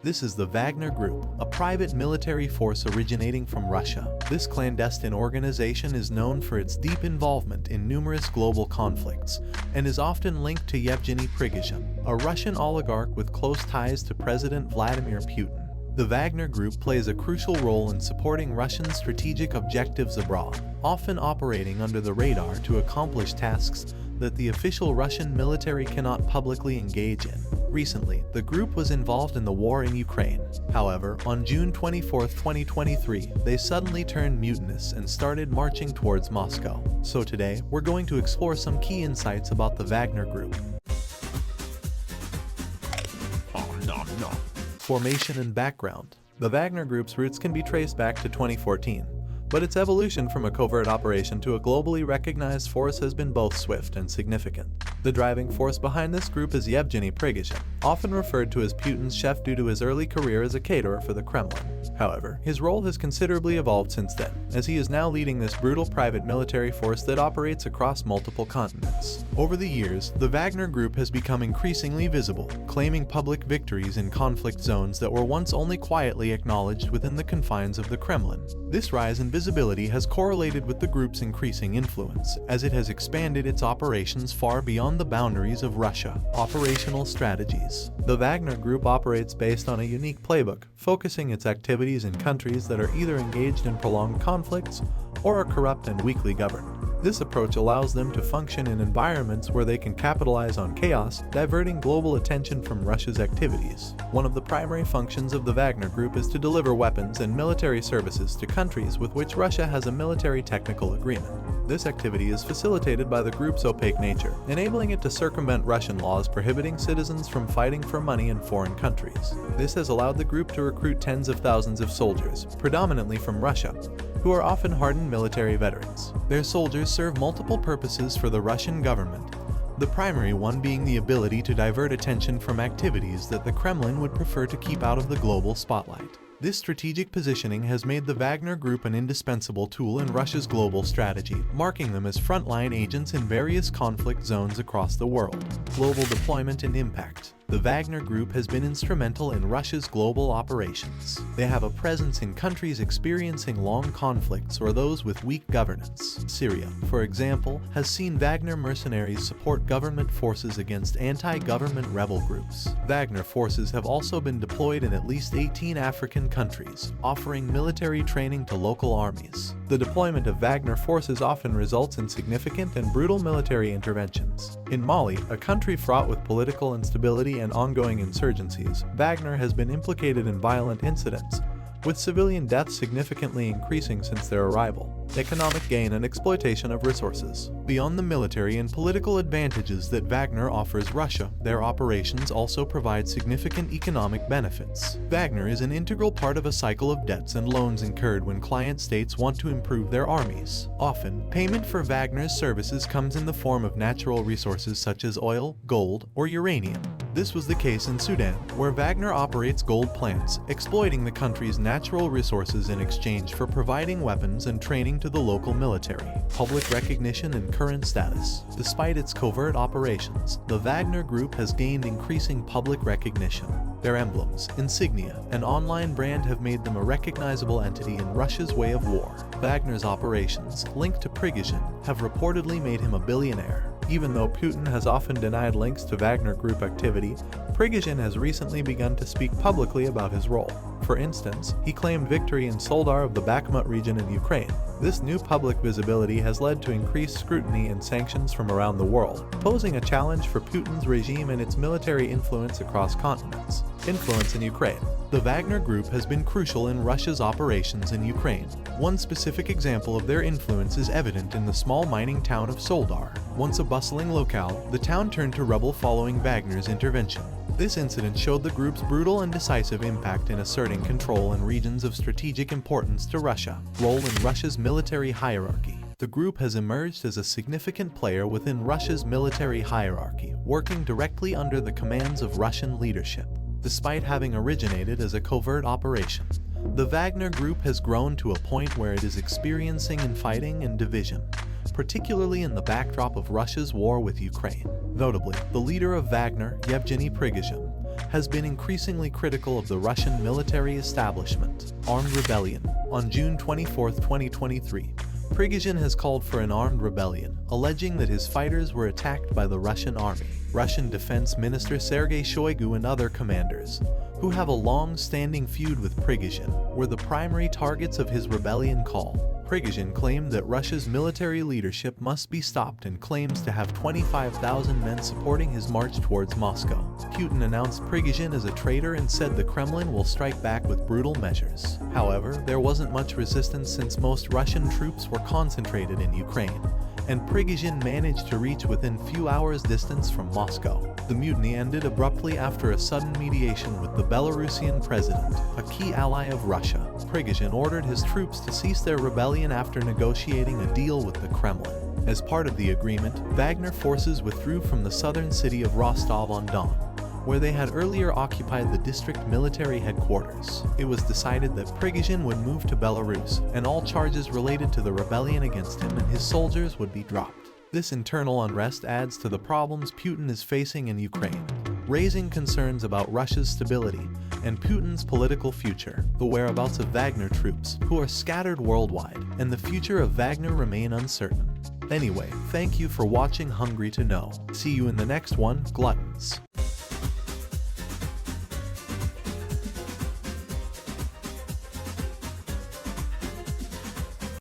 This is the Wagner Group, a private military force originating from Russia. This clandestine organization is known for its deep involvement in numerous global conflicts and is often linked to Yevgeny Prigozhin, a Russian oligarch with close ties to President Vladimir Putin. The Wagner Group plays a crucial role in supporting Russian strategic objectives abroad, often operating under the radar to accomplish tasks that the official Russian military cannot publicly engage in. Recently, the group was involved in the war in Ukraine. However, on June 24, 2023, they suddenly turned mutinous and started marching towards Moscow. So today, we're going to explore some key insights about the Wagner Group. Formation and background. The Wagner Group's roots can be traced back to 2014. But its evolution from a covert operation to a globally recognized force has been both swift and significant. The driving force behind this group is Yevgeny Prigozhin, often referred to as Putin's chef due to his early career as a caterer for the Kremlin. However, his role has considerably evolved since then, as he is now leading this brutal private military force that operates across multiple continents. Over the years, the Wagner Group has become increasingly visible, claiming public victories in conflict zones that were once only quietly acknowledged within the confines of the Kremlin. This rise in visibility has correlated with the group's increasing influence, as it has expanded its operations far beyond the boundaries of Russia. Operational strategies. The Wagner Group operates based on a unique playbook, focusing its activities in countries that are either engaged in prolonged conflicts or are corrupt and weakly governed. This approach allows them to function in environments where they can capitalize on chaos, diverting global attention from Russia's activities. One of the primary functions of the Wagner Group is to deliver weapons and military services to countries with which Russia has a military technical agreement. This activity is facilitated by the group's opaque nature, enabling it to circumvent Russian laws prohibiting citizens from fighting for money in foreign countries. This has allowed the group to recruit tens of thousands of soldiers, predominantly from Russia, who are often hardened military veterans. Their soldiers serve multiple purposes for the Russian government, the primary one being the ability to divert attention from activities that the Kremlin would prefer to keep out of the global spotlight. This strategic positioning has made the Wagner Group an indispensable tool in Russia's global strategy, marking them as frontline agents in various conflict zones across the world. Global deployment and impact. The Wagner Group has been instrumental in Russia's global operations. They have a presence in countries experiencing long conflicts or those with weak governance. Syria, for example, has seen Wagner mercenaries support government forces against anti-government rebel groups. Wagner forces have also been deployed in at least 18 African countries, offering military training to local armies. The deployment of Wagner forces often results in significant and brutal military interventions. In Mali, a country fraught with political instability and ongoing insurgencies, Wagner has been implicated in violent incidents, with civilian deaths significantly increasing since their arrival. Economic gain and exploitation of resources. Beyond the military and political advantages that Wagner offers Russia, their operations also provide significant economic benefits. Wagner is an integral part of a cycle of debts and loans incurred when client states want to improve their armies. Often, payment for Wagner's services comes in the form of natural resources such as oil, gold, or uranium. This was the case in Sudan, where Wagner operates gold plants, exploiting the country's natural resources in exchange for providing weapons and training to the local military. Public recognition and current status. Despite its covert operations, the Wagner Group has gained increasing public recognition. Their emblems, insignia, and online brand have made them a recognizable entity in Russia's way of war. Wagner's operations, linked to Prigozhin, have reportedly made him a billionaire. Even though Putin has often denied links to Wagner Group activity, Prigozhin has recently begun to speak publicly about his role. For instance, he claimed victory in Soledar of the Bakhmut region in Ukraine. This new public visibility has led to increased scrutiny and sanctions from around the world, posing a challenge for Putin's regime and its military influence across continents. Influence in Ukraine. The Wagner Group has been crucial in Russia's operations in Ukraine. One specific example of their influence is evident in the small mining town of Soledar. Once a bustling locale, the town turned to rubble following Wagner's intervention. This incident showed the group's brutal and decisive impact in asserting control in regions of strategic importance to Russia. Role in Russia's military hierarchy. The group has emerged as a significant player within Russia's military hierarchy, working directly under the commands of Russian leadership. Despite having originated as a covert operation, the Wagner Group has grown to a point where it is experiencing infighting and division, particularly in the backdrop of Russia's war with Ukraine. Notably, the leader of Wagner, Yevgeny Prigozhin, has been increasingly critical of the Russian military establishment. Armed rebellion. On June 24, 2023, Prigozhin has called for an armed rebellion, alleging that his fighters were attacked by the Russian army. Russian Defense Minister Sergei Shoigu and other commanders, who have a long-standing feud with Prigozhin, were the primary targets of his rebellion call. Prigozhin claimed that Russia's military leadership must be stopped and claims to have 25,000 men supporting his march towards Moscow. Putin announced Prigozhin as a traitor and said the Kremlin will strike back with brutal measures. However, there wasn't much resistance since most Russian troops were concentrated in Ukraine, and Prigozhin managed to reach within few hours' distance from Moscow. The mutiny ended abruptly after a sudden mediation with the Belarusian president, a key ally of Russia. Prigozhin ordered his troops to cease their rebellion after negotiating a deal with the Kremlin. As part of the agreement, Wagner forces withdrew from the southern city of Rostov-on-Don, where they had earlier occupied the district military headquarters. It was decided that Prigozhin would move to Belarus, and all charges related to the rebellion against him and his soldiers would be dropped. This internal unrest adds to the problems Putin is facing in Ukraine, raising concerns about Russia's stability and Putin's political future. The whereabouts of Wagner troops, who are scattered worldwide, and the future of Wagner remain uncertain. Anyway, thank you for watching Hungry to Know. See you in the next one, gluttons.